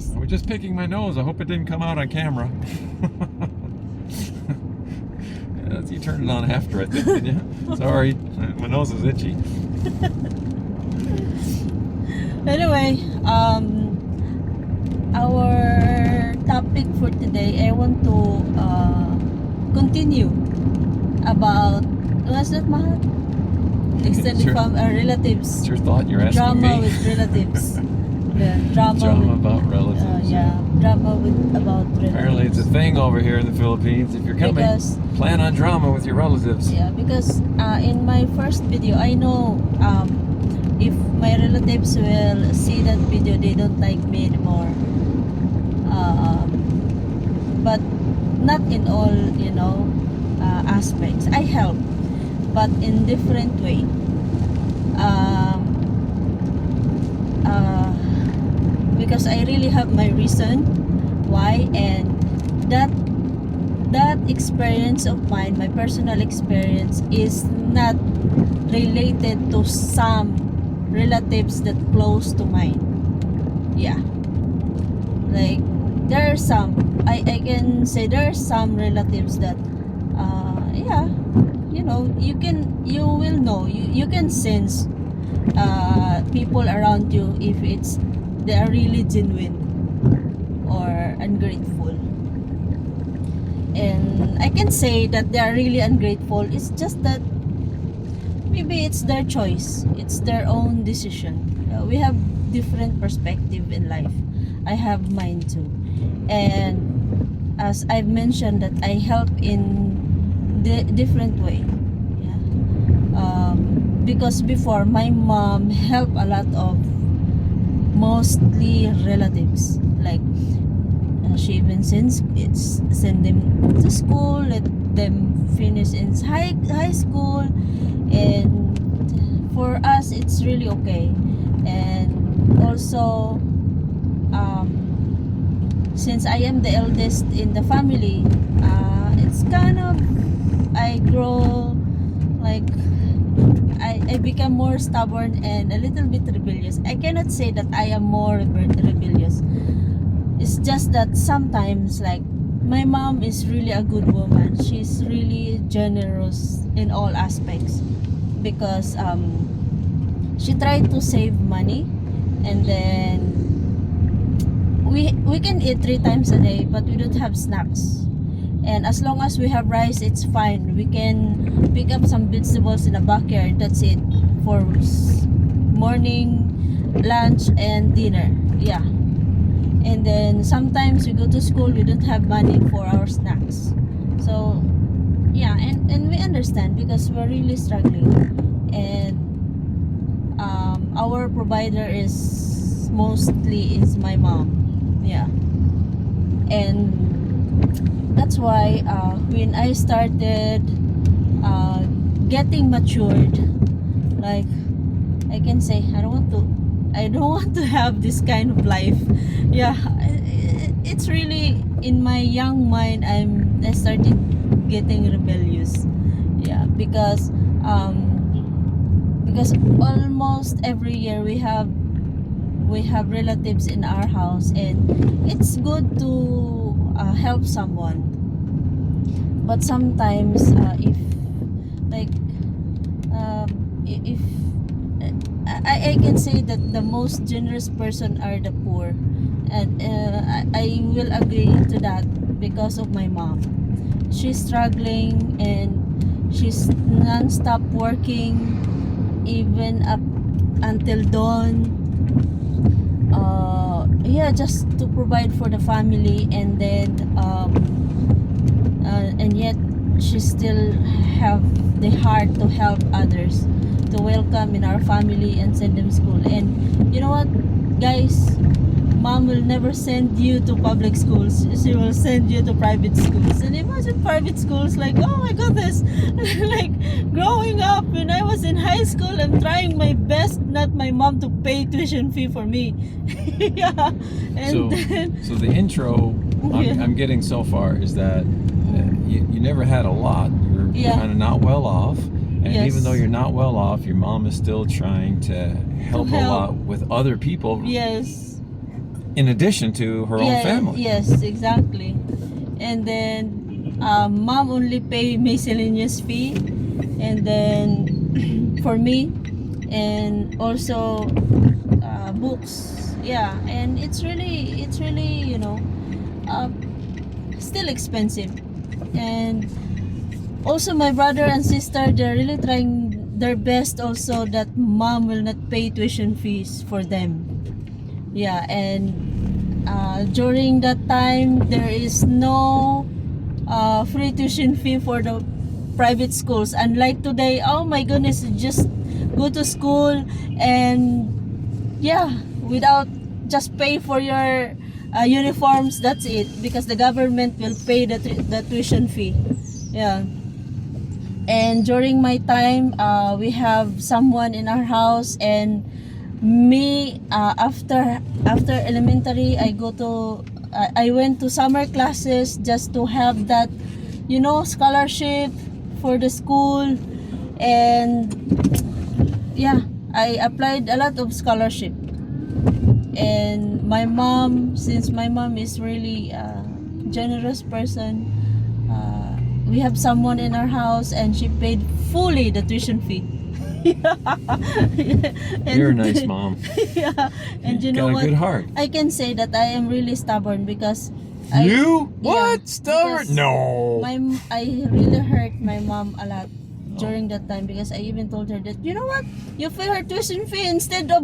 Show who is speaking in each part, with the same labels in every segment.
Speaker 1: guys.
Speaker 2: I was just picking my nose. I hope it didn't come out on camera. You turned it on after I think, didn't you? Sorry, my nose is itchy.
Speaker 1: Anyway, our topic for today, I want to continue about what's that, Mahal? Extended
Speaker 2: Sure.
Speaker 1: relatives.
Speaker 2: It's your thought you're asking
Speaker 1: Drama
Speaker 2: me.
Speaker 1: with relatives. Yeah, drama
Speaker 2: Drama
Speaker 1: with,
Speaker 2: about relatives.
Speaker 1: yeah, drama with about relatives.
Speaker 2: Apparently it's a thing over here in the Philippines. If you're coming,
Speaker 1: Because,
Speaker 2: plan on drama with your relatives.
Speaker 1: yeah, because in my first video, I know if my relatives will see that video, they don't like me anymore. But not in all, aspects. I help, but in different way. Because I really have my reason why, and that experience of mine, my personal experience, is not related to some relatives that close to mine. Yeah, like there are some, I can say there are some relatives that yeah, you will know, you can sense people around you if they are really genuine or ungrateful. And I can say that they are really ungrateful. It's just that maybe it's their choice, it's their own decision. We have different perspective in life. I have mine too, and as I've mentioned, that I help in the different way. Yeah. Because before, my mom helped a lot of mostly relatives, like she even send them to school, let them finish in high school, and for us it's really okay. And also since I am the eldest in the family, it's kind of, I grow like I become more stubborn and a little bit rebellious. I cannot say that I am more rebellious. It's just that sometimes, like, my mom is really a good woman. She's really generous in all aspects, because she tried to save money, and then we can eat 3 times a day, but we don't have snacks. And as long as we have rice, it's fine. We can pick up some vegetables in the backyard. That's it for morning, lunch, and dinner. Yeah. And then sometimes we go to school, we don't have money for our snacks. So yeah, and we understand, because we're really struggling. And our provider is my mom. Yeah. And that's why when I started getting matured, like, I can say I don't want to have this kind of life. Yeah, it's really in my young mind, I started getting rebellious. Yeah, because almost every year we have relatives in our house, and it's good to help someone. But sometimes if I can say that the most generous person are the poor, and I will agree to that, because of my mom. She's struggling, and she's non-stop working, even up until dawn. Yeah, just to provide for the family, and then and yet she still have the heart to help others, to welcome in our family and send them school. And you know what, guys, mom will never send you to public schools. She will send you to private schools. And imagine private schools, like, oh my goodness. Like, growing up when I was in high school, I'm trying my best not my mom to pay tuition fee for me. Yeah. And
Speaker 2: So the intro I'm getting so far is that you never had a lot. You're kind of not well off. And even though you're not well off, your mom is still trying to help a lot with other people.
Speaker 1: Yes.
Speaker 2: in addition to her own family.
Speaker 1: Yes, exactly. And then mom only pay miscellaneous fee, and then for me, and also books. Yeah, and it's really, uh, still expensive. And also my brother and sister, they're really trying their best also that mom will not pay tuition fees for them. Yeah, and during that time there is no free tuition fee for the private schools, unlike today. Oh my goodness, just go to school and yeah, without, just pay for your uniforms, that's it, because the government will pay the tuition fee. Yeah. And during my time, we have someone in our house, and me, after elementary, I went to summer classes just to have that, scholarship for the school. And yeah, I applied a lot of scholarship. And my mom, since my mom is really a generous person, we have someone in our house, and she paid fully the tuition fee.
Speaker 2: You're a nice mom.
Speaker 1: Yeah, and you know
Speaker 2: got a
Speaker 1: what?
Speaker 2: good heart.
Speaker 1: I can say that I am really stubborn because
Speaker 2: What?
Speaker 1: yeah,
Speaker 2: Stubborn?
Speaker 1: because
Speaker 2: No.
Speaker 1: I really hurt my mom a lot during that time, because I even told her that, you know what, you pay her tuition fee instead of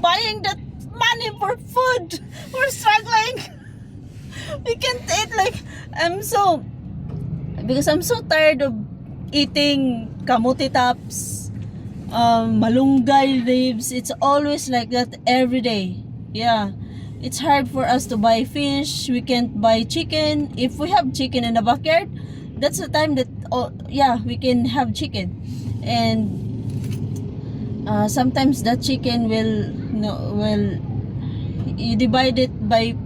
Speaker 1: buying that money for food. We're struggling. We can't eat, like, because I'm so tired of eating kamuti tops, malunggay leaves. It's always like that every day. Yeah, it's hard for us to buy fish. We can't buy chicken. If we have chicken in the backyard, that's the time that, oh yeah, we can have chicken. And sometimes that chicken will, you divide it by,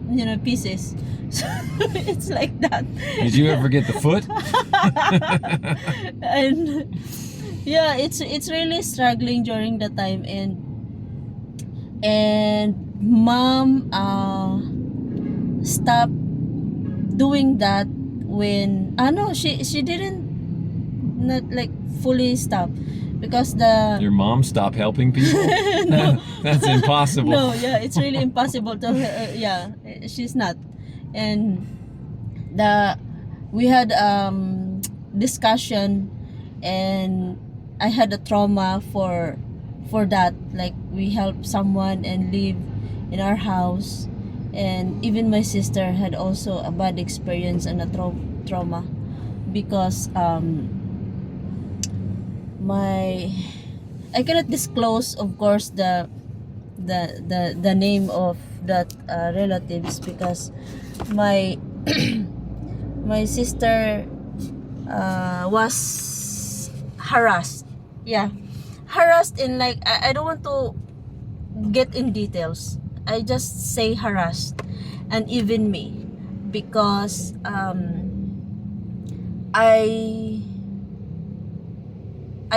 Speaker 1: pieces. So it's like that.
Speaker 2: Did you ever get the foot?
Speaker 1: And yeah, it's really struggling during the time. And mom stopped doing that when, no, she didn't, not like fully stop, because
Speaker 2: Your mom stopped helping people?
Speaker 1: No.
Speaker 2: That's impossible.
Speaker 1: No, yeah, it's really impossible to, yeah, she's not. And we had discussion, and I had a trauma for that. Like, we help someone and live in our house, and even my sister had also a bad experience and a trauma, because I cannot disclose, of course, the name of that relatives, because my my sister was harassed. Yeah, harassed in, like, I don't want to get in details. I just say harassed. And even me, because I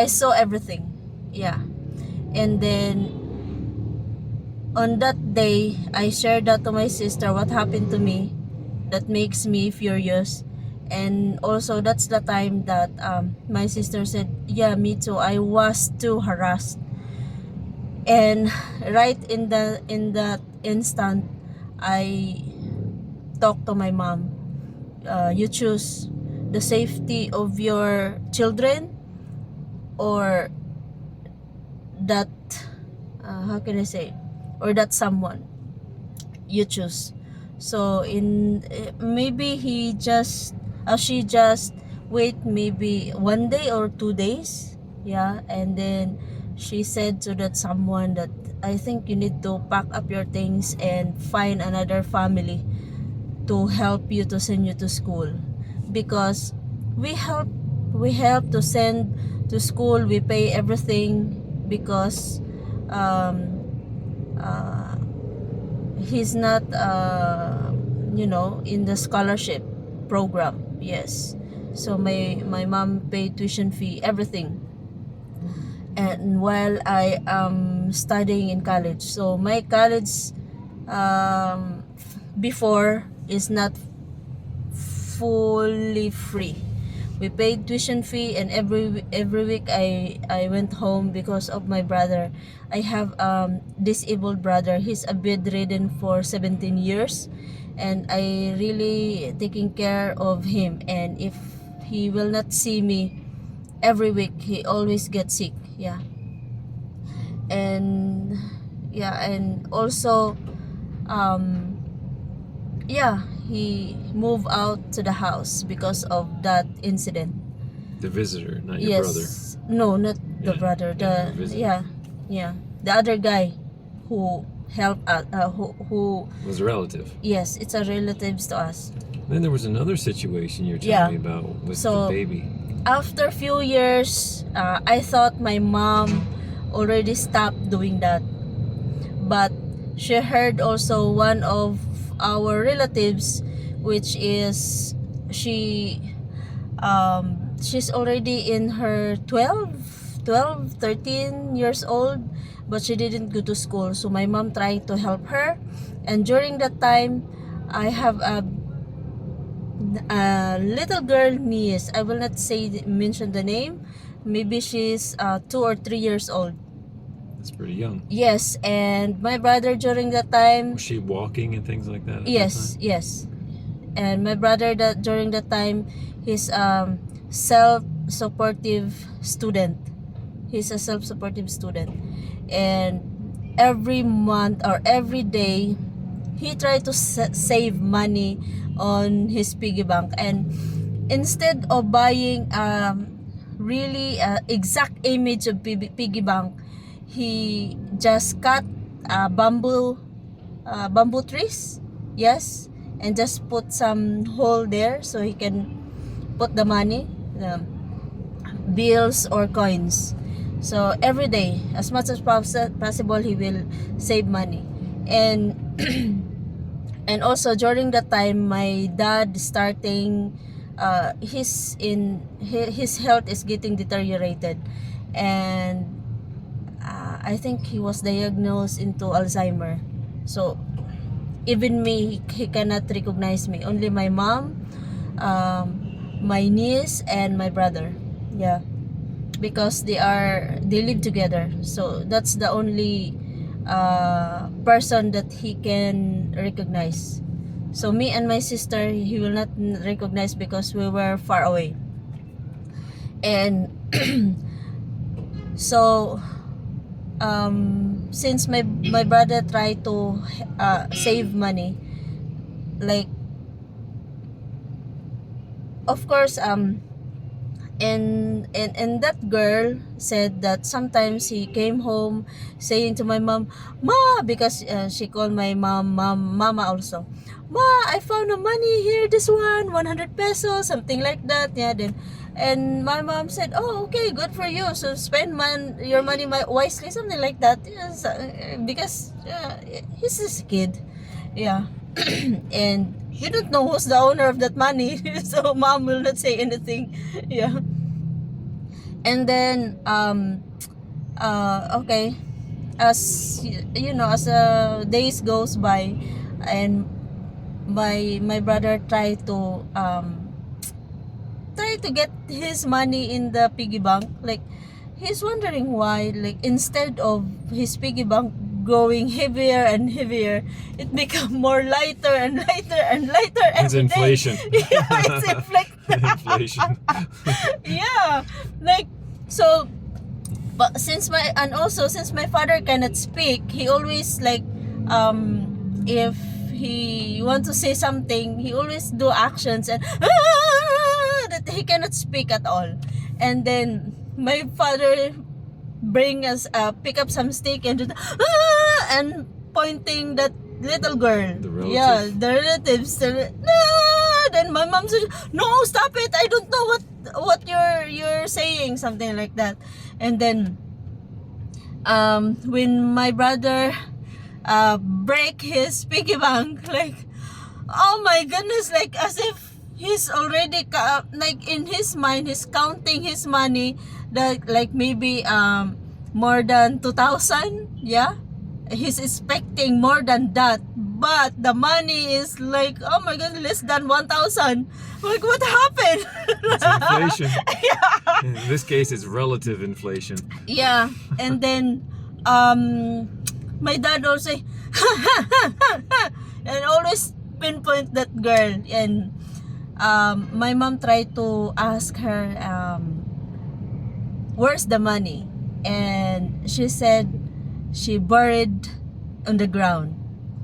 Speaker 1: saw everything. Yeah. And then on that day, I shared that to my sister, what happened to me that makes me furious. And also, that's the time that my sister said, yeah, me too, I was too harassed. And right in that instant, I talked to my mom. You choose the safety of your children, or that, how can I say, or that someone. You choose. So maybe she just wait maybe 1 day or 2 days. Yeah. And then she said to that someone that, I think you need to pack up your things and find another family to help you, to send you to school, because we help to send to school, we pay everything, because he's not in the scholarship program. Yes. So my mom paid tuition fee, everything. And while I am studying in college, so my college before is not fully free. We paid tuition fee, and every week I went home because of my brother. I have disabled brother. He's a bedridden for 17 years, and I really taking care of him. And if he will not see me every week, he always gets sick. Yeah. And yeah, and also yeah, he moved out to the house because of that incident.
Speaker 2: The visitor, not your brother.
Speaker 1: Yes. No, not the
Speaker 2: Yeah,
Speaker 1: brother.
Speaker 2: yeah,
Speaker 1: The
Speaker 2: the visitor.
Speaker 1: yeah. The other guy who helped us, who
Speaker 2: Was a relative.
Speaker 1: yes, it's a relatives to us.
Speaker 2: Then there was another situation you're
Speaker 1: Yeah.
Speaker 2: telling me about with
Speaker 1: So,
Speaker 2: the baby.
Speaker 1: After few years, I thought my mom already stopped doing that, but she heard also one of our relatives, which is she she's already in her 13 years old, but she didn't go to school. So my mom tried to help her, and during that time I have a little girl niece. I will not mention the name. Maybe she's 2 or 3 years old.
Speaker 2: That's pretty young.
Speaker 1: Yes, and my brother during that time.
Speaker 2: Was she walking and things like that? At
Speaker 1: Yes,
Speaker 2: that time?
Speaker 1: yes. And my brother that during that time, he's self-supportive student. He's a self-supportive student, and every month or every day, he tried to save money on his piggy bank. And instead of buying really exact image of piggy bank, he just cut bamboo trees, yes, and just put some hole there so he can put the money, the bills or coins. So every day, as much as possible, he will save money. And and also during that time, my dad starting his health is getting deteriorated, and I think he was diagnosed into Alzheimer. So even me, he cannot recognize me. Only my mom, my niece, and my brother. Yeah, because they live together. So that's the only person that he can recognize. So me and my sister, he will not recognize because we were far away. And so since my brother tried to save money, like, of course, and that girl said that sometimes he came home saying to my mom, "Ma," because she called my mama also. "Ma, I found the money here, this 100 pesos, something like that." Yeah, then, and my mom said, "Oh, okay, good for you. So spend your money wisely," something like that. Yes, because he's just a kid. Yeah. And you don't know who's the owner of that money, so mom will not say anything. Yeah. And then okay, as you know, as days goes by, and my brother tried to get his money in the piggy bank. Like, he's wondering why, like, instead of his piggy bank growing heavier and heavier, it become more lighter and lighter and lighter
Speaker 2: It's
Speaker 1: every
Speaker 2: inflation.
Speaker 1: day. Yeah, it's
Speaker 2: Inflation.
Speaker 1: Yeah, like, so, but since my father cannot speak, he always, like, if he want to say something, he always do actions, and that he cannot speak at all. And then my father bring us pick up some stick and just, and pointing that little girl.
Speaker 2: The relative.
Speaker 1: Yeah, the relatives. Then my mom said, "No, stop it, I don't know what you're saying," something like that. And then when my brother break his piggy bank, like, oh my goodness, like, as if he's already like, in his mind, he's counting his money, that, like, maybe more than 2,000. Yeah, he's expecting more than that, but the money is like, oh my god, less than 1,000. Like, what happened?
Speaker 2: It's inflation. Yeah. In this case, it's relative inflation.
Speaker 1: Yeah, and then my dad also say, and always pinpoint that girl. And my mom tried to ask her, where's the money? And she said she buried on the ground.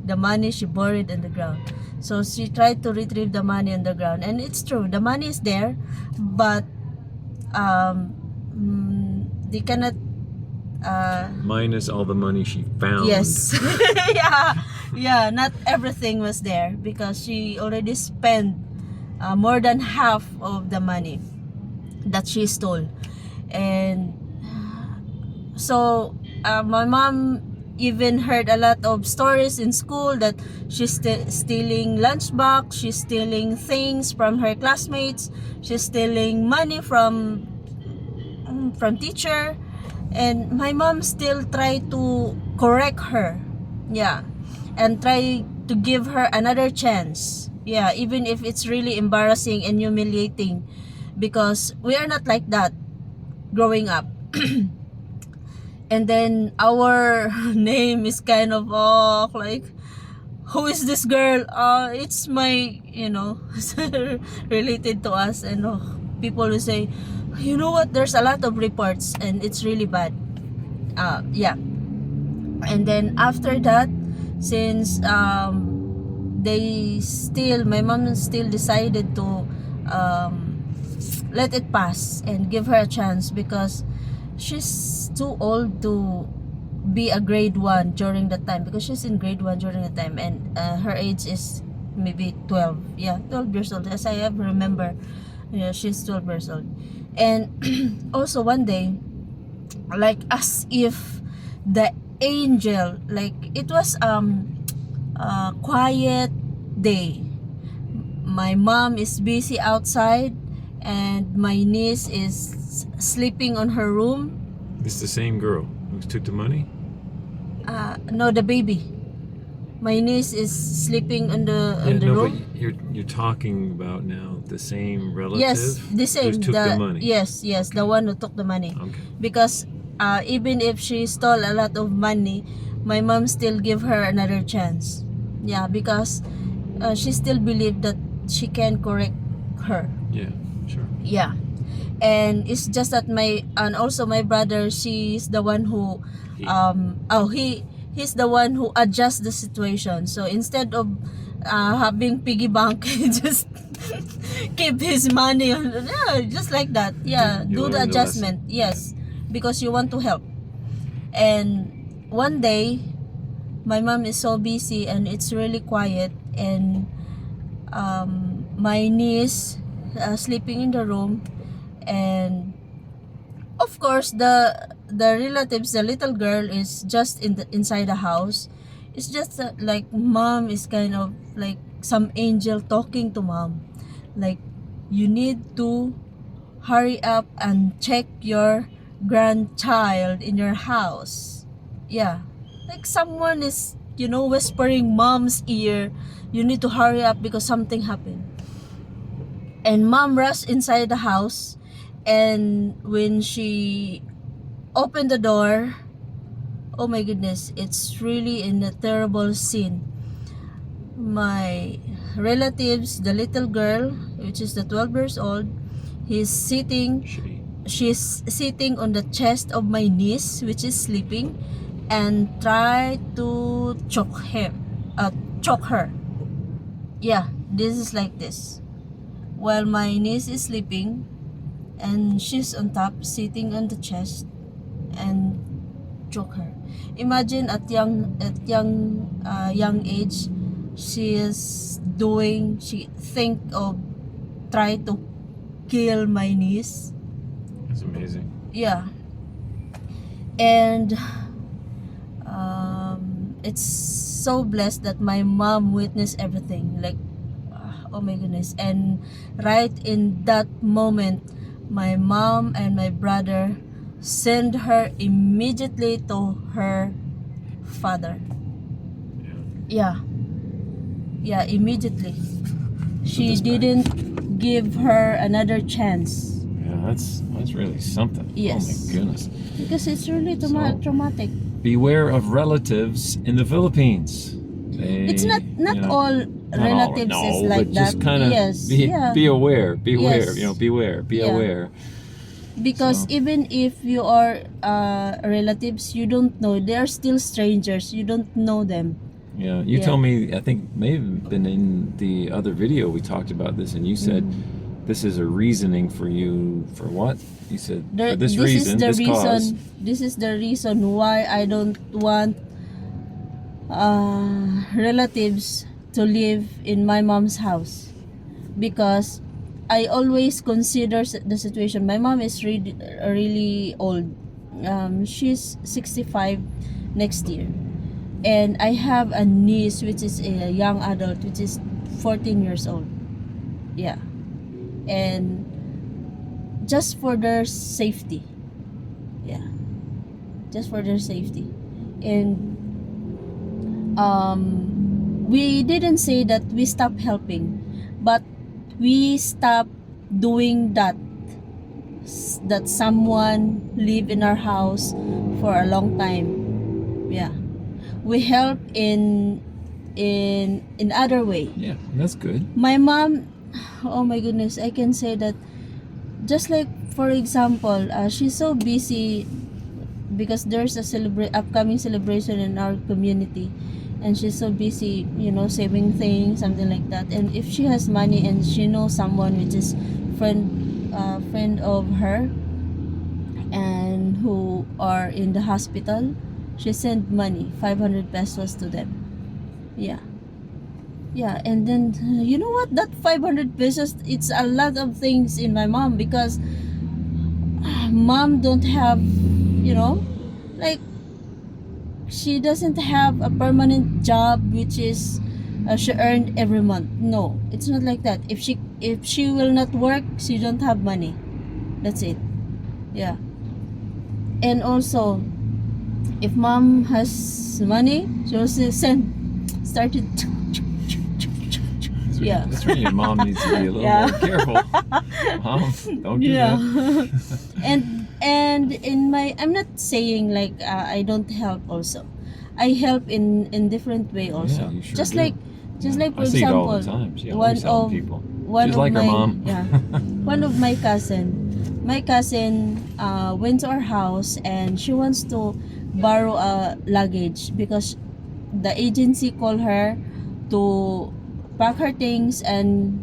Speaker 1: The money she buried on the ground. So she tried to retrieve the money on the ground, and it's true, the money is there, but they cannot
Speaker 2: minus all the money she found.
Speaker 1: yes. Yeah, not everything was there because she already spent more than half of the money that she stole. And so my mom even heard a lot of stories in school that she's stealing lunchbox, she's stealing things from her classmates, she's stealing money from teacher. And my mom still try to correct her, yeah, and try to give her another chance, yeah, even if it's really embarrassing and humiliating, because we are not like that growing up. And then our name is kind of like, who is this girl? It's my, related to us. And people will say, you know what, there's a lot of reports and it's really bad. Yeah. And then after that, since my mom still decided to let it pass and give her a chance, because she's too old to be a grade 1 during that time, because she's in grade 1 during the time, and her age is maybe 12. Yeah, 12 years old, as I ever remember. Yeah, she's 12 years old. And also one day, like as if the angel, like it was a quiet day, my mom is busy outside and my niece is sleeping on her room.
Speaker 2: It's the same girl who took the money?
Speaker 1: No, the baby. My niece is sleeping on the room.
Speaker 2: But you're talking about now the same relative.
Speaker 1: Yes, the same.
Speaker 2: Who took the money.
Speaker 1: Yes, the one who took the money.
Speaker 2: Okay.
Speaker 1: Because even if she stole a lot of money, my mom still give her another chance. Yeah, because she still believed that she can correct her.
Speaker 2: Yeah, sure.
Speaker 1: Yeah. And it's just that also my brother, she's the one who he's the one who adjusts the situation. So instead of having piggy bank, he just keep his money on, just like that. Yeah,
Speaker 2: You
Speaker 1: do the
Speaker 2: learned
Speaker 1: adjustment. Yes, because you want to help. And one day, my mom is so busy and it's really quiet, and my niece sleeping in the room, and of course the relatives, the little girl is just inside the house. It's just like mom is kind of like some angel talking to mom, like, you need to hurry up and check your grandchild in your house. Yeah, like someone is whispering mom's ear, you need to hurry up because something happened. And mom rushed inside the house, and when she opened the door, oh my goodness, it's really in a terrible scene. My relatives, the little girl, which is the 12 years old, she's sitting on the chest of my niece, which is sleeping, and try to choke her. Yeah, this is like this. While my niece is sleeping, and she's on top, sitting on the chest, and choke her. Imagine at young age, she think of try to kill my niece.
Speaker 2: That's amazing.
Speaker 1: Yeah. And it's so blessed that my mom witnessed everything, like, oh my goodness. And right in that moment, my mom and my brother send her immediately to her father.
Speaker 2: Yeah.
Speaker 1: Yeah. Yeah, immediately. She
Speaker 2: this back.
Speaker 1: didn't give her another chance.
Speaker 2: Yeah, that's really something.
Speaker 1: Yes.
Speaker 2: Oh my goodness.
Speaker 1: Because it's really
Speaker 2: So,
Speaker 1: traumatic.
Speaker 2: beware of relatives in the Philippines.
Speaker 1: It's not
Speaker 2: You know,
Speaker 1: all
Speaker 2: not all,
Speaker 1: relatives is
Speaker 2: no,
Speaker 1: like
Speaker 2: but
Speaker 1: that.
Speaker 2: just kind of
Speaker 1: Yes. Yeah.
Speaker 2: be aware, beware.
Speaker 1: Yes.
Speaker 2: You know, beware, be
Speaker 1: Yeah.
Speaker 2: aware.
Speaker 1: Because
Speaker 2: So,
Speaker 1: even if you are relatives, you don't know. They are still strangers. You don't know them.
Speaker 2: yeah, you
Speaker 1: Yeah.
Speaker 2: told me, I think may have been in the other video we talked about this, and you said this is a reasoning for you for what? You said for this
Speaker 1: This is
Speaker 2: reason,
Speaker 1: the
Speaker 2: this cause.
Speaker 1: reason. This is the reason why I don't want relatives to live in my mom's house, because I always consider the situation. My mom is really old. She's 65 next year, and I have a niece which is a young adult, which is 14 years old. Yeah, and just for their safety. Yeah, just for their safety, and we didn't say that we stop helping, but we stop doing that someone live in our house for a long time. Yeah, we help in other way.
Speaker 2: Yeah, that's good.
Speaker 1: My mom, oh my goodness, I can say that, just like for example, she's so busy because there's a upcoming celebration in our community, and she's so busy, saving things, something like that. And if she has money and she knows someone which is friend of her and who are in the hospital, she sent money, 500 pesos to them. Yeah. Yeah, and then you know what, that 500 pesos, it's a lot of things in my mom, because mom don't have, like, she doesn't have a permanent job which is she earned every month. No, it's not like that. If she will not work, she don't have money. That's it. Yeah. And also, if mom has money, she will started. Yeah.
Speaker 2: That's where your mom needs to be a little
Speaker 1: Yeah.
Speaker 2: more careful. Mom, don't do
Speaker 1: Yeah.
Speaker 2: that.
Speaker 1: and in my, I'm not saying like I don't help also. I help in different way also.
Speaker 2: Yeah, you sure
Speaker 1: just
Speaker 2: do.
Speaker 1: like just
Speaker 2: Yeah,
Speaker 1: like, for
Speaker 2: I see it all the
Speaker 1: example,
Speaker 2: time. She
Speaker 1: one
Speaker 2: always helping
Speaker 1: of
Speaker 2: people.
Speaker 1: one
Speaker 2: She's
Speaker 1: of
Speaker 2: like her
Speaker 1: my
Speaker 2: mom.
Speaker 1: yeah one of my cousin went to our house, and she wants to borrow a luggage because the agency called her to pack her things and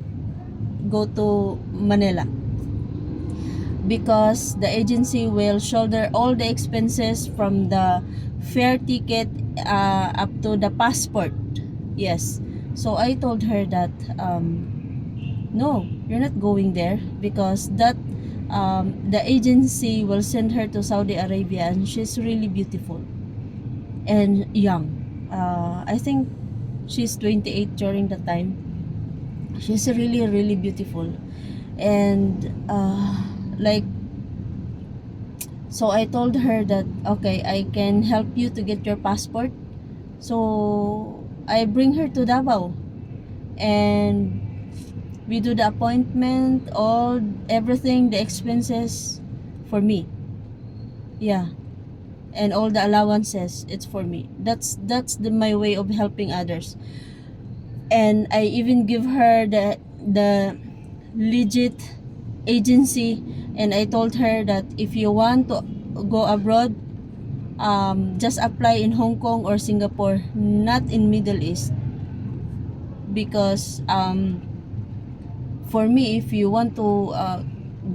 Speaker 1: go to Manila, because the agency will shoulder all the expenses from the fare ticket up to the passport. Yes. So I told her that no, you're not going there, because the agency will send her to Saudi Arabia, and she's really beautiful and young. I think she's 28 during the time. She's really, really beautiful. And like, so I told her that okay, I can help you to get your passport. So I bring her to Davao, and we do the appointment, all everything, the expenses for me. Yeah, and all the allowances, it's for me. That's my way of helping others. And I even give her the legit agency, and I told her that if you want to go abroad, just apply in Hong Kong or Singapore, not in Middle East, because for me, if you want to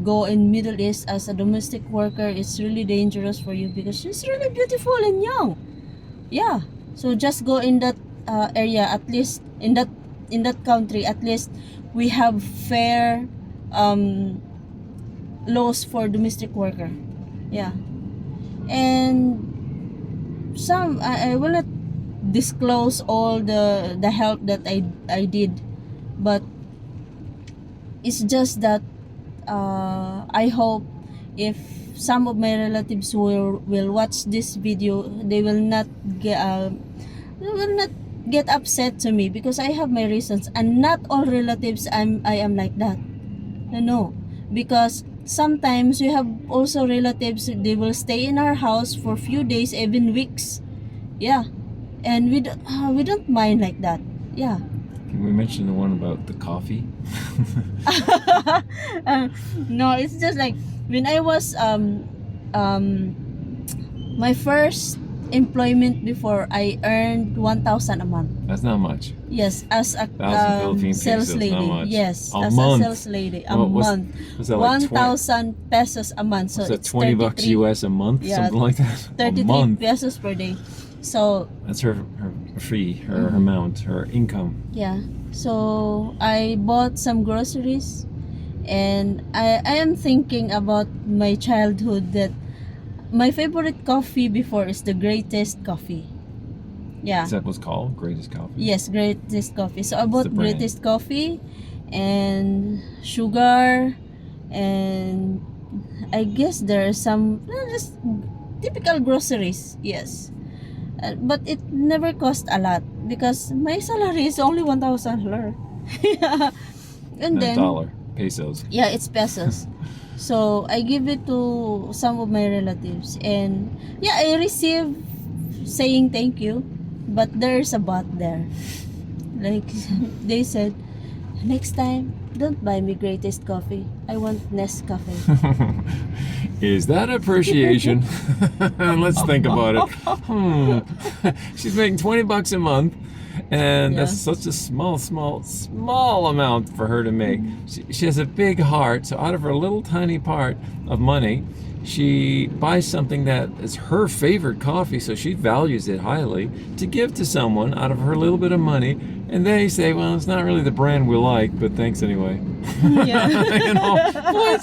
Speaker 1: go in Middle East as a domestic worker, it's really dangerous for you, because she's really beautiful and young. Yeah, so just go in that area, at least in that country, at least we have fair laws for domestic worker. Yeah. And I will not disclose all the help that I did, but it's just that I hope if some of my relatives will watch this video, they will not get upset to me because I have my reasons, and not all relatives I am like that. No, because sometimes we have also relatives, they will stay in our house for few days, even weeks. Yeah, and we don't mind like that. Yeah.
Speaker 2: Can we mention the one about the coffee?
Speaker 1: No, it's just like when I was my first employment before, I earned 1,000 a month.
Speaker 2: That's not much.
Speaker 1: Yes, as a
Speaker 2: 1,000 Philippine
Speaker 1: sales
Speaker 2: pesos,
Speaker 1: lady.
Speaker 2: not much.
Speaker 1: Yes,
Speaker 2: A
Speaker 1: as
Speaker 2: month.
Speaker 1: a sales lady. A
Speaker 2: What was-
Speaker 1: month.
Speaker 2: Was that like
Speaker 1: 1,000 pesos a month. So
Speaker 2: was that
Speaker 1: it's
Speaker 2: 20 bucks
Speaker 1: 33
Speaker 2: US a month?
Speaker 1: Yeah,
Speaker 2: Something like that? A
Speaker 1: 33
Speaker 2: month.
Speaker 1: pesos per day. So
Speaker 2: That's her fee, her amount, her income.
Speaker 1: yeah. So I bought some groceries, and I am thinking about my childhood, that my favorite coffee before is the Greatest Coffee. Yeah.
Speaker 2: Is that what's called? Greatest coffee?
Speaker 1: Yes, Greatest Coffee. So I
Speaker 2: the
Speaker 1: bought
Speaker 2: brand?
Speaker 1: Greatest Coffee and sugar, and I guess there are some just typical groceries. Yes. But it never cost a lot because my salary is only 1,000 dollar. Yeah. And
Speaker 2: Not
Speaker 1: then
Speaker 2: dollar. Pesos.
Speaker 1: yeah, it's pesos. So I give it to some of my relatives, and yeah, I receive saying thank you, but there's a but there. Like they said, next time don't buy me Greatest Coffee. I want Nescafe.
Speaker 2: Is that appreciation? Let's think about it. She's making 20 bucks a month, and that's such a small amount for her to make. She has a big heart, so out of her little tiny part of money, she buys something that is her favorite coffee, so she values it highly, to give to someone out of her little bit of money, and they say, well, it's not really the brand we like, but thanks anyway.
Speaker 1: Yeah.
Speaker 2: You know, what?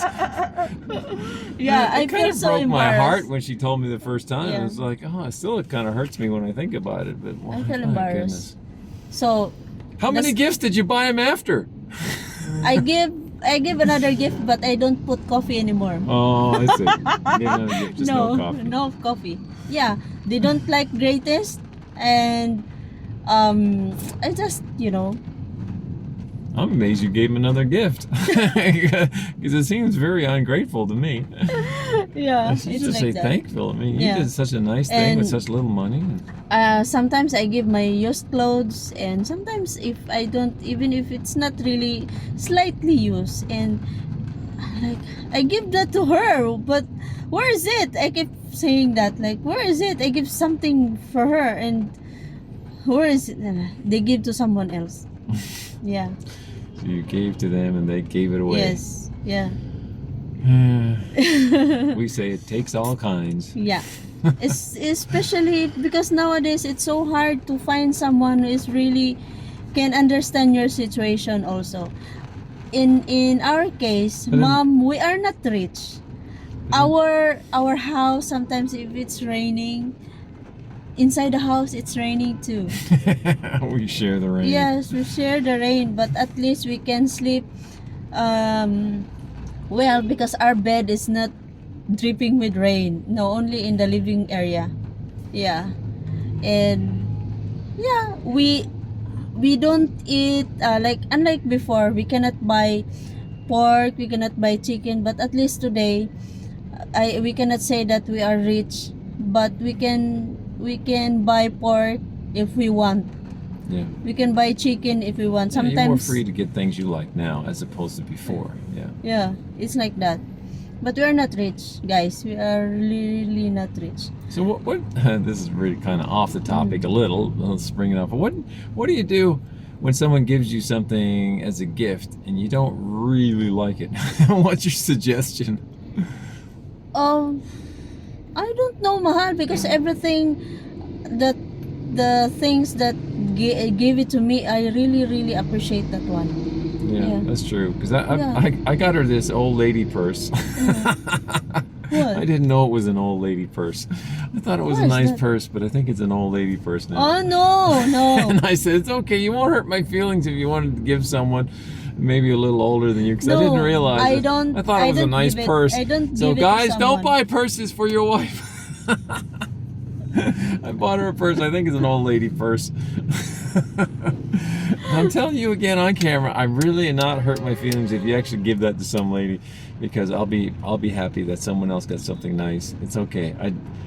Speaker 1: Yeah, I
Speaker 2: It kind
Speaker 1: feel
Speaker 2: of
Speaker 1: so
Speaker 2: broke my heart
Speaker 1: embarrassed.
Speaker 2: when she told me the first time.
Speaker 1: Yeah.
Speaker 2: It was like, oh, it still kind of hurts me when I think about it. But
Speaker 1: I feel
Speaker 2: my
Speaker 1: embarrassed.
Speaker 2: goodness.
Speaker 1: So
Speaker 2: How many
Speaker 1: That's-
Speaker 2: gifts did you buy him after?
Speaker 1: I give another gift, but I don't put coffee anymore.
Speaker 2: Oh, I see. Give another gift, just no coffee.
Speaker 1: No coffee. Yeah, they don't like Greatest, and I just
Speaker 2: I'm amazed you gave him another gift. Because it seems very ungrateful to me.
Speaker 1: yeah,
Speaker 2: I should
Speaker 1: it's
Speaker 2: just
Speaker 1: like
Speaker 2: say
Speaker 1: that.
Speaker 2: thankful. I mean,
Speaker 1: Yeah.
Speaker 2: you did such a nice thing with
Speaker 1: And-
Speaker 2: such little money.
Speaker 1: Sometimes I give my used clothes, and sometimes if I don't, even if it's not really slightly used, and like I give that to her, but where is it? I keep saying that, like, where is it? I give something for her, and where is it? They give to someone else. Yeah.
Speaker 2: So you gave to them and they gave it away.
Speaker 1: Yes. Yeah.
Speaker 2: We say it takes all kinds.
Speaker 1: Yeah. Especially because nowadays it's so hard to find someone who is really can understand your situation also. In our case,
Speaker 2: But then-
Speaker 1: mom, we are not rich. Our house, sometimes if it's raining, inside the house it's raining too.
Speaker 2: We share the rain.
Speaker 1: Yes, we share the rain, but at least we can sleep well, because our bed is not dripping with rain. No, only in the living area. Yeah. And yeah, we don't eat like unlike before, we cannot buy pork, we cannot buy chicken, but at least today we cannot say that we are rich, but we can buy pork if we want.
Speaker 2: Yeah.
Speaker 1: We can buy chicken if we want.
Speaker 2: Yeah, you're more
Speaker 1: Sometimes
Speaker 2: free to get things you like now as opposed to before. Yeah.
Speaker 1: yeah, it's like that. But we are not rich, guys. We are really not rich.
Speaker 2: So what this is really kind of off the topic a little. Let's bring it up. But what do you do when someone gives you something as a gift and you don't really like it? What's your suggestion?
Speaker 1: I don't know, mahal, because everything that the things that gave it to me, I really appreciate that one.
Speaker 2: Yeah,
Speaker 1: Yeah.
Speaker 2: that's true. Because
Speaker 1: Yeah.
Speaker 2: I got her this old lady purse.
Speaker 1: What?
Speaker 2: I didn't know it was an old lady purse. I thought it was
Speaker 1: What
Speaker 2: a
Speaker 1: is
Speaker 2: nice
Speaker 1: that?
Speaker 2: purse, but I think it's an old lady purse now.
Speaker 1: Oh no.
Speaker 2: And I said, it's okay. You won't hurt my feelings if you wanted to give someone maybe a little older than you, because I didn't realize
Speaker 1: I
Speaker 2: it.
Speaker 1: don't.
Speaker 2: I thought it was a
Speaker 1: don't
Speaker 2: nice
Speaker 1: give it-
Speaker 2: purse.
Speaker 1: I don't
Speaker 2: So
Speaker 1: give it to
Speaker 2: guys, don't
Speaker 1: someone.
Speaker 2: buy purses for your wife. I bought her a purse. I think it's an old lady purse. I'm telling you again on camera, I really not hurt my feelings if you actually give that to some lady, because I'll be happy that someone else got something nice. It's okay.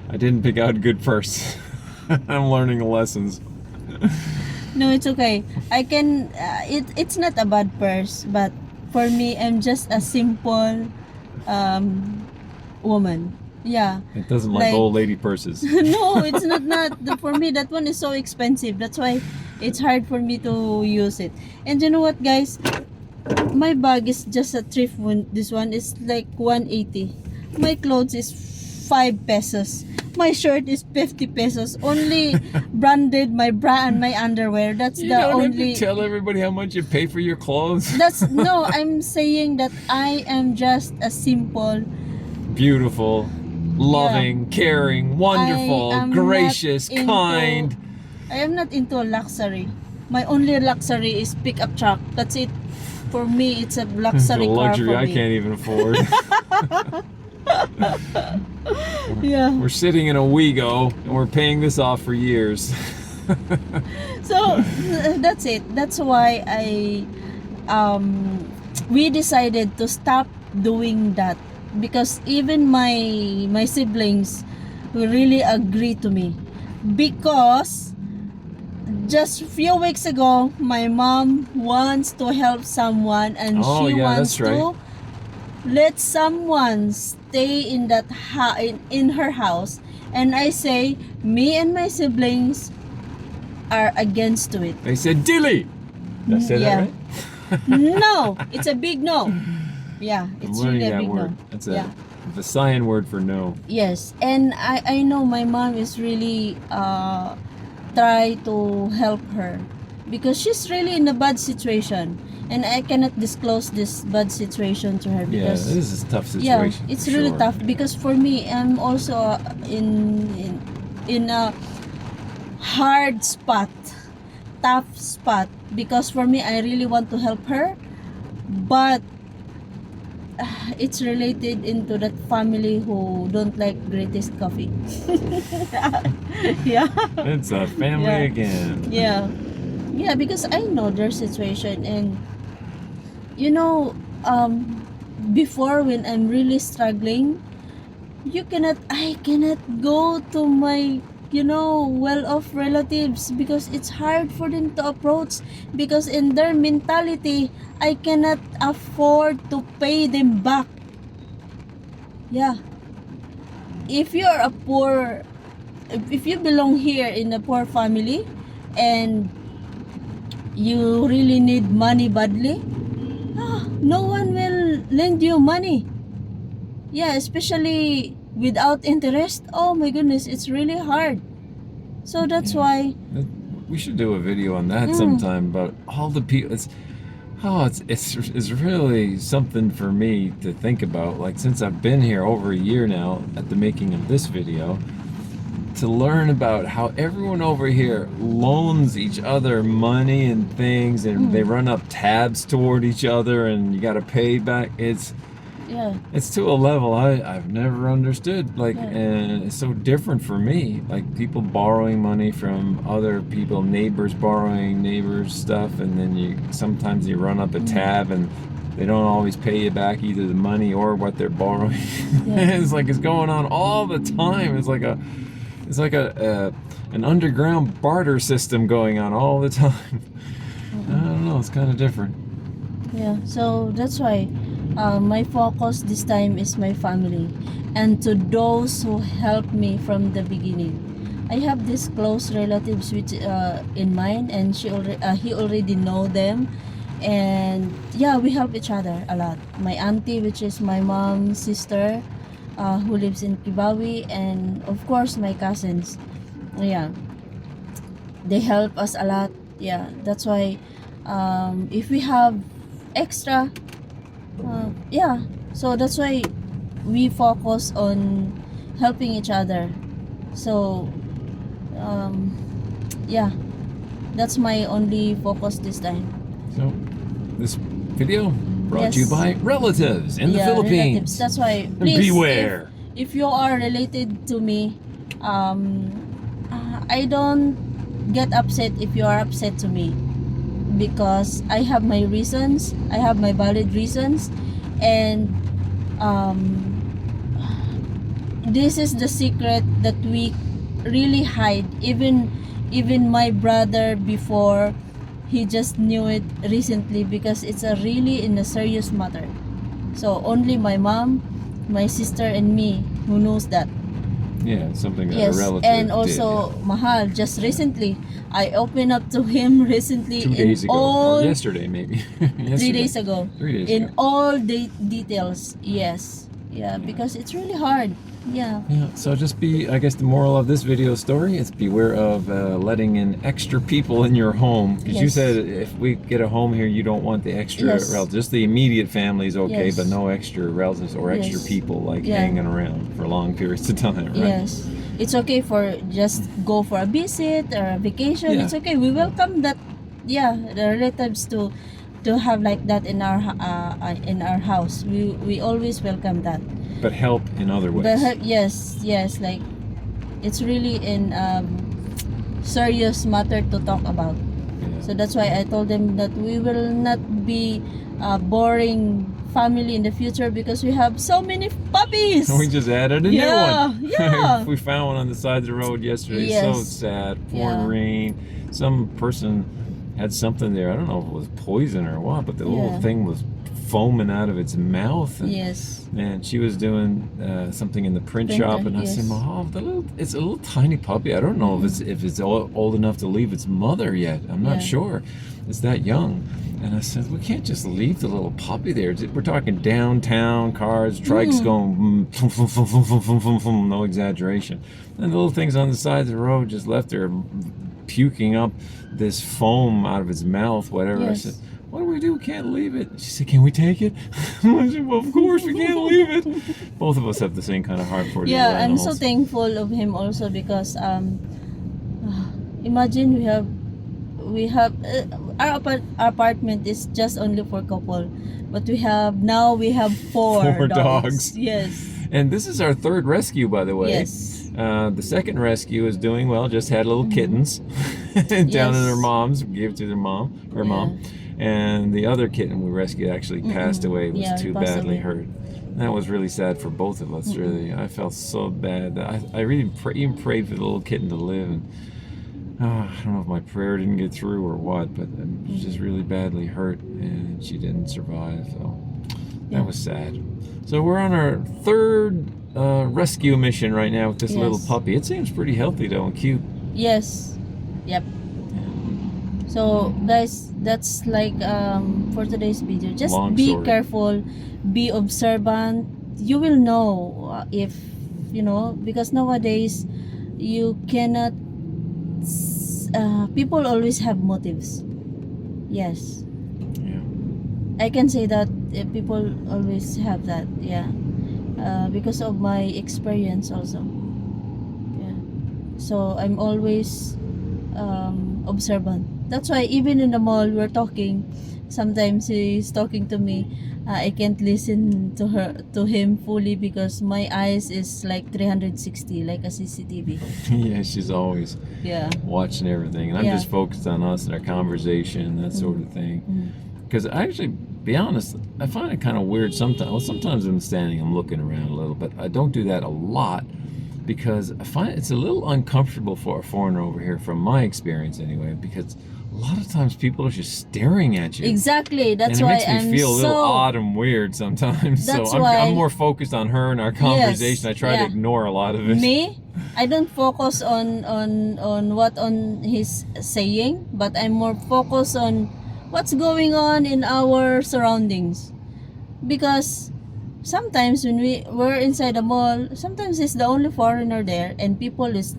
Speaker 2: I didn't pick out a good purse. I'm learning the lessons.
Speaker 1: No, it's okay. I can. It's not a bad purse, but for me, I'm just a simple woman. Yeah.
Speaker 2: It doesn't like old lady purses.
Speaker 1: No, it's not. For me, that one is so expensive. That's why it's hard for me to use it. And you know what, guys? My bag is just a thrift one. This one is like 180. My clothes is 5 pesos. My shirt is 50 pesos. Only branded my bra and my underwear. That's
Speaker 2: You
Speaker 1: the
Speaker 2: don't
Speaker 1: only.
Speaker 2: have to tell everybody how much you pay for your clothes.
Speaker 1: No, I'm saying that I am just a simple.
Speaker 2: Beautiful, loving, caring, wonderful,
Speaker 1: I am
Speaker 2: gracious,
Speaker 1: not into-
Speaker 2: kind.
Speaker 1: I am not into luxury. My only luxury is pickup truck. That's it. For me, it's a
Speaker 2: It's a
Speaker 1: luxury car
Speaker 2: luxury
Speaker 1: for
Speaker 2: I
Speaker 1: me.
Speaker 2: can't even afford.
Speaker 1: Yeah.
Speaker 2: We're sitting in a Wego and we're paying this off for years.
Speaker 1: So that's it. That's why we decided to stop doing that, because even my siblings will really agree to me, because just a few weeks ago my mom wants to help someone, and
Speaker 2: Oh,
Speaker 1: she
Speaker 2: yeah,
Speaker 1: wants
Speaker 2: that's right.
Speaker 1: to let someone stay in that in her house, and I say me and my siblings are against to it.
Speaker 2: They said, Dilly! Did I say
Speaker 1: Yeah.
Speaker 2: that right?
Speaker 1: No, it's a big no. Yeah,
Speaker 2: I'm
Speaker 1: it's
Speaker 2: learning
Speaker 1: really a
Speaker 2: that
Speaker 1: big
Speaker 2: word.
Speaker 1: no.
Speaker 2: That's
Speaker 1: Yeah.
Speaker 2: a Visayan word for no.
Speaker 1: Yes, and I know my mom is really try to help her, because she's really in a bad situation, and I cannot disclose this bad situation to her,
Speaker 2: Yeah,
Speaker 1: because
Speaker 2: this is a tough
Speaker 1: yeah,
Speaker 2: situation.
Speaker 1: it's
Speaker 2: for
Speaker 1: really
Speaker 2: sure.
Speaker 1: tough, because for me, I'm also in a hard spot, tough spot, because for me, I really want to help her, but it's related into that family who don't like greatest coffee. Yeah.
Speaker 2: It's a family
Speaker 1: Yeah.
Speaker 2: again.
Speaker 1: Yeah, because I know their situation, and you know, before, when I'm really struggling, I cannot go to my, well-off relatives, because it's hard for them to approach, because in their mentality, I cannot afford to pay them back. Yeah. If you're a poor, if you belong here in a poor family, and you really need money badly, no one will lend you money. Yeah, especially without interest. Oh my goodness, it's really hard. So that's
Speaker 2: Yeah.
Speaker 1: why.
Speaker 2: We should do a video on that sometime, about all the people. It's really something for me to think about. Like, since I've been here over a year now at the making of this video, to learn about how everyone over here loans each other money and things, and they run up tabs toward each other, and you got to pay back. It's to a level I've never understood. Like, and it's so different for me. Like, people borrowing money from other people, neighbors borrowing neighbors stuff, and then sometimes you run up a tab and they don't always pay you back either the money or what they're borrowing. It's like it's going on all the time. It's like an underground barter system going on all the time. I don't know. It's kind of different.
Speaker 1: Yeah, so that's why my focus this time is my family, and to those who helped me from the beginning. I have these close relatives which in mind, and he already know them, and yeah, we help each other a lot. My auntie, which is my mom's sister, who lives in Kibawi, and of course my cousins. Yeah, they help us a lot. Yeah, that's why if we have extra, yeah, so that's why we focus on helping each other. So yeah, that's my only focus this time.
Speaker 2: So, this video brought to you
Speaker 1: Yes.
Speaker 2: by relatives in the
Speaker 1: Yeah, relatives.
Speaker 2: Philippines.
Speaker 1: That's why, please,
Speaker 2: Beware.
Speaker 1: if you are related to me, I don't get upset if you are upset to me, because I have my reasons, I have my valid reasons, and this is the secret that we really hide. Even my brother before, he just knew it recently, because it's a really in a serious matter. So only my mom, my sister, and me who knows that.
Speaker 2: Yeah, something that
Speaker 1: Yes,
Speaker 2: a relative
Speaker 1: and also
Speaker 2: did.
Speaker 1: Mahal, just recently I opened up to him recently
Speaker 2: 2 days
Speaker 1: in
Speaker 2: ago,
Speaker 1: all
Speaker 2: or yesterday maybe.
Speaker 1: 3 days ago.
Speaker 2: 3 days
Speaker 1: In
Speaker 2: ago.
Speaker 1: all the details. Yes. Yeah, because it's really hard. Yeah.
Speaker 2: Yeah, so just be, I guess the moral of this video story is beware of letting in extra people in your home. Because you
Speaker 1: Yes.
Speaker 2: said if we get a home here, you don't want the extra
Speaker 1: Yes.
Speaker 2: relatives. Just the immediate family is okay,
Speaker 1: Yes.
Speaker 2: but no extra relatives or extra
Speaker 1: Yes.
Speaker 2: people like
Speaker 1: Yeah.
Speaker 2: hanging around for long periods of time, right?
Speaker 1: Yes. It's okay for just go for a visit or a vacation.
Speaker 2: Yeah.
Speaker 1: It's okay. We welcome that. Yeah, the relatives to have like that in our house. We always welcome that.
Speaker 2: But help in other ways.
Speaker 1: But yes, like it's really in serious matter to talk about.
Speaker 2: Yeah.
Speaker 1: So that's why I told them that we will not be a boring family in the future, because we have so many puppies.
Speaker 2: We just added a new one.
Speaker 1: Yeah.
Speaker 2: We found one on the side of the road yesterday.
Speaker 1: Yes.
Speaker 2: So sad. Pouring
Speaker 1: Yeah.
Speaker 2: rain. Some person had something there. I don't know if it was poison or what, but the little
Speaker 1: Yeah.
Speaker 2: thing was foaming out of its mouth. And,
Speaker 1: Yes.
Speaker 2: and she was doing something in the print
Speaker 1: Printer,
Speaker 2: shop, and I said,
Speaker 1: yes.
Speaker 2: "Mom, it's a little tiny puppy. I don't know if it's old enough to leave its mother yet. I'm not
Speaker 1: Yeah.
Speaker 2: sure. It's that young." And I said, "We can't just leave the little puppy there. We're talking downtown, cars, trikes going, no exaggeration. And the little things on the sides of the road just left her puking up this foam out of its mouth, whatever."
Speaker 1: Yes.
Speaker 2: I said, "What do we do? We can't leave it." She said, "Can we take it?" I said, "Well, of course we can't leave it." Both of us have the same kind of heart for the
Speaker 1: Yeah, I'm so
Speaker 2: animals.
Speaker 1: thankful of him also, because imagine we have our apartment is just only for couple, but we have four
Speaker 2: dogs.
Speaker 1: Yes.
Speaker 2: And this is our third rescue, by the way.
Speaker 1: Yes.
Speaker 2: The second rescue is doing well. Just had little kittens down in their mom's. Gave it to their mom, her mom. And the other kitten we rescued actually passed away. Was
Speaker 1: Yeah,
Speaker 2: too
Speaker 1: passed
Speaker 2: badly
Speaker 1: away.
Speaker 2: hurt. And that was really sad for both of us. Really, I felt so bad. I really even prayed for the little kitten to live. And I don't know if my prayer didn't get through or what, but she was just really badly hurt, and she didn't survive. So that was sad. So we're on our third rescue mission right now with this little
Speaker 1: Yes.
Speaker 2: puppy. It seems pretty healthy though and cute.
Speaker 1: Yes. Yep. So guys, that's like for today's video. Just
Speaker 2: Long
Speaker 1: be
Speaker 2: story.
Speaker 1: careful, be observant. You will know if because nowadays you cannot. People always have motives. Yes.
Speaker 2: Yeah.
Speaker 1: I can say that people always have that. Yeah. Because of my experience also. Yeah. So I'm always observant. That's why even in the mall we're talking, sometimes he's talking to me. I can't listen to him fully, because my eyes is like 360, like a CCTV.
Speaker 2: Yeah, she's always
Speaker 1: Yeah.
Speaker 2: watching everything, and I'm
Speaker 1: Yeah.
Speaker 2: just focused on us and our conversation, that sort of thing. Because I actually, be honest, I find it kind of weird sometimes. Well, sometimes I'm standing, I'm looking around a little, but I don't do that a lot, because I find it's a little uncomfortable for a foreigner over here, from my experience anyway, because a lot of times people are just staring at you.
Speaker 1: Exactly. That's
Speaker 2: And it
Speaker 1: why
Speaker 2: makes me
Speaker 1: I'm
Speaker 2: feel a little
Speaker 1: so
Speaker 2: odd and weird sometimes.
Speaker 1: That's
Speaker 2: So
Speaker 1: why-
Speaker 2: I'm more focused on her and our conversation. I try to
Speaker 1: yeah.
Speaker 2: ignore a lot of it.
Speaker 1: me. I don't focus on what on he's saying, but I'm more focused on what's going on in our surroundings. Because sometimes when we're inside the mall, sometimes it's the only foreigner there, and people is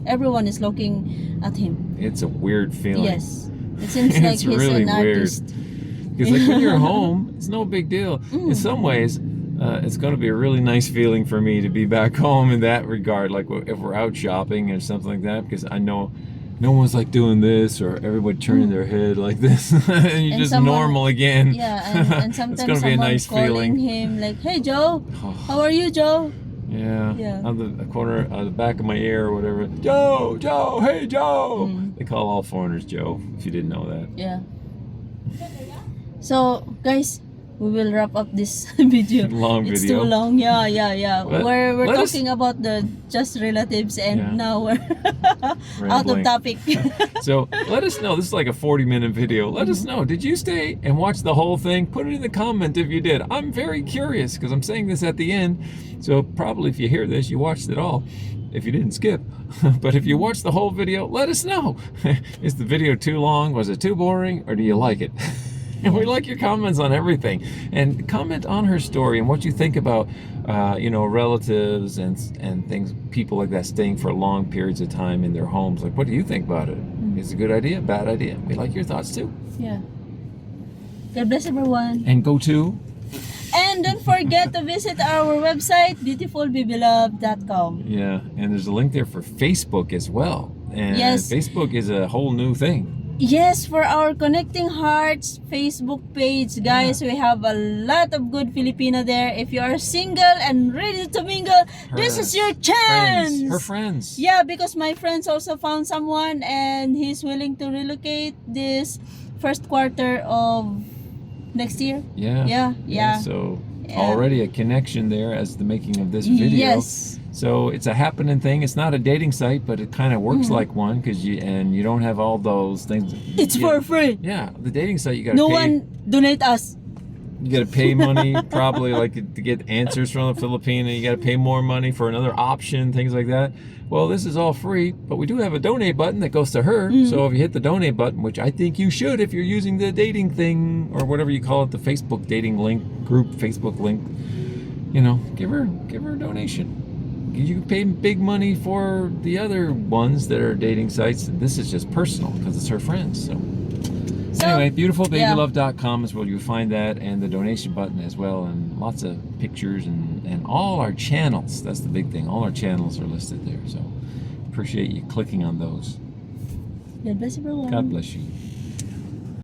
Speaker 1: everyone is looking at him.
Speaker 2: It's a weird feeling.
Speaker 1: Yes. It seems like
Speaker 2: It's
Speaker 1: he's
Speaker 2: really
Speaker 1: an
Speaker 2: weird.
Speaker 1: artist.
Speaker 2: Because like when you're home, it's no big deal. In some ways, it's going to be a really nice feeling for me to be back home in that regard. Like if we're out shopping or something like that, because I know no one's like doing this, or everybody turning their head like this, and you're
Speaker 1: And
Speaker 2: just
Speaker 1: someone-
Speaker 2: normal again.
Speaker 1: Yeah, and sometimes
Speaker 2: it's going to be a
Speaker 1: someone
Speaker 2: nice
Speaker 1: calling
Speaker 2: feeling.
Speaker 1: him like, "Hey Joe, how are you, Joe?"
Speaker 2: Yeah.
Speaker 1: Yeah.
Speaker 2: On the corner, on the back of my ear or whatever. Joe, Joe, hey Joe. They call all foreigners Joe. If you didn't know that.
Speaker 1: Yeah. So guys, we will wrap up this video.
Speaker 2: Long
Speaker 1: It's
Speaker 2: video.
Speaker 1: too long. Yeah. We're
Speaker 2: let us-
Speaker 1: talking about the just relatives, and
Speaker 2: Yeah.
Speaker 1: now we're out of
Speaker 2: Rambling.
Speaker 1: topic.
Speaker 2: So let us know. This is like a 40-minute video. Let us know. Did you stay and watch the whole thing? Put it in the comment if you did. I'm very curious because I'm saying this at the end. So probably if you hear this, you watched it all. If you didn't skip. But if you watched the whole video, let us know. Is the video too long? Was it too boring? Or do you like it? And we like your comments on everything. And comment on her story and what you think about, relatives and things, people like that staying for long periods of time in their homes. Like, what do you think about it? Is it a good idea? Bad idea? We like your thoughts too.
Speaker 1: Yeah. God bless everyone.
Speaker 2: And go to...
Speaker 1: And don't forget to visit our website, beautifulbebeloved.com.
Speaker 2: Yeah, and there's a link there for Facebook as well. And
Speaker 1: Yes.
Speaker 2: Facebook is a whole new thing.
Speaker 1: Yes, for our Connecting Hearts Facebook page, guys, we have a lot of good Filipino there. If you are single and ready to mingle, this is your chance.
Speaker 2: Her friends.
Speaker 1: Yeah, because my friends also found someone and he's willing to relocate this first quarter of next year.
Speaker 2: Yeah.
Speaker 1: Yeah.
Speaker 2: So
Speaker 1: Yeah.
Speaker 2: already a connection there as the making of this video.
Speaker 1: Yes.
Speaker 2: So it's a happening thing. It's not a dating site, but it kind of works like one because you don't have all those things.
Speaker 1: It's for free.
Speaker 2: Yeah, the dating site you got to
Speaker 1: No
Speaker 2: pay.
Speaker 1: one donate us.
Speaker 2: You got to pay money probably like to get answers from the Filipino. You got to pay more money for another option, things like that. Well, this is all free, but we do have a donate button that goes to her. So if you hit the donate button, which I think you should if you're using the dating thing or whatever you call it, the Facebook dating link group, Facebook link, give her a donation. You can pay big money for the other ones that are dating sites. This is just personal because it's her friends. So anyway, beautifulbabylove.com is where you'll find that, and the donation button as well, and lots of pictures and all our channels. That's the big thing. All our channels are listed there. So appreciate you clicking on those.
Speaker 1: God bless everyone.
Speaker 2: God bless you.